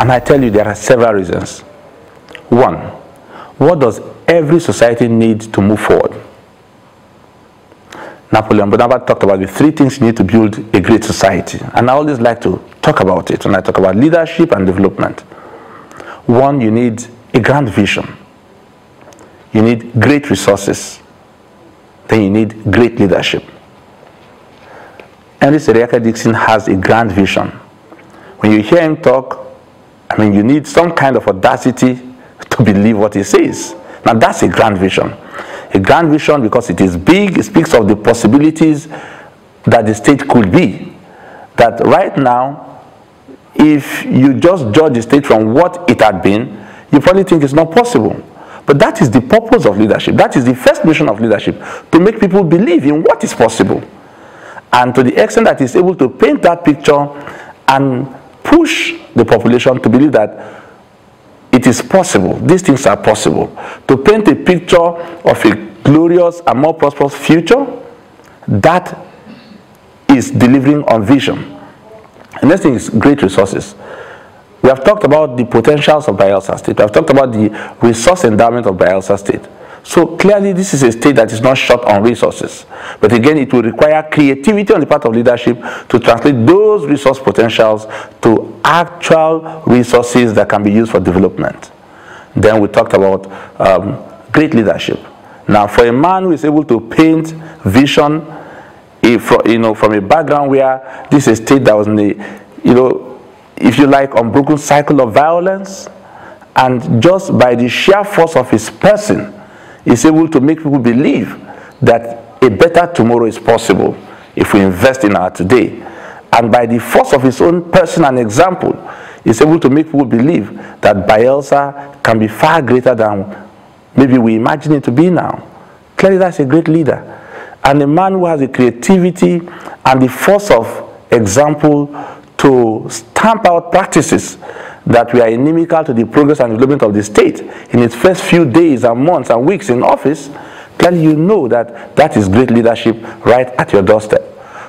And I tell you, there are several reasons. One, what does every society need to move forward? Napoleon Bonaparte talked about the three things you need to build a great society. And I always like to talk about it when I talk about leadership and development. One, you need a grand vision. You need great resources. Then you need great leadership. Henry Seriake Dixon has a grand vision. When you hear him talk, I mean, you need some kind of audacity to believe what he says. Now, that's a grand vision. A grand vision because it is big, it speaks of the possibilities that the state could be. That right now, if you just judge the state from what it had been, you probably think it's not possible. But that is the purpose of leadership. That is the first mission of leadership, to make people believe in what is possible. And to the extent that it's able to paint that picture and push the population to believe that it is possible, these things are possible. To paint a picture of a glorious and more prosperous future, that is delivering on vision. The next thing is great resources. We have talked about the potentials of Bayelsa State. We have talked about the resource endowment of Bayelsa State. So clearly this is a state that is not short on resources. But again, it will require creativity on the part of leadership to translate those resource potentials to actual resources that can be used for development. Then we talked about great leadership. Now, for a man who is able to paint vision, from a background where this is a state that was in the, if you like, unbroken cycle of violence, and just by the sheer force of his person, is able to make people believe that a better tomorrow is possible if we invest in our today. And by the force of his own person and example, is able to make people believe that Bayelsa can be far greater than maybe we imagine it to be now. Clearly, that's a great leader. And a man who has the creativity and the force of example to stamp out practices that were inimical to the progress and development of the state in its first few days and months and weeks in office, clearly you know that that is great leadership right at your doorstep.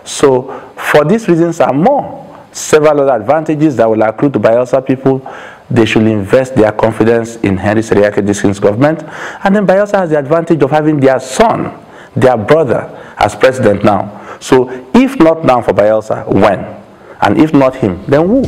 So for these reasons and more, several other advantages that will accrue to Bayelsa people, they should invest their confidence in Henry Seriake Dixon's government. And then Bayelsa has the advantage of having their son, their brother, as president now. So if not now for Bayelsa, when? And if not him, then who?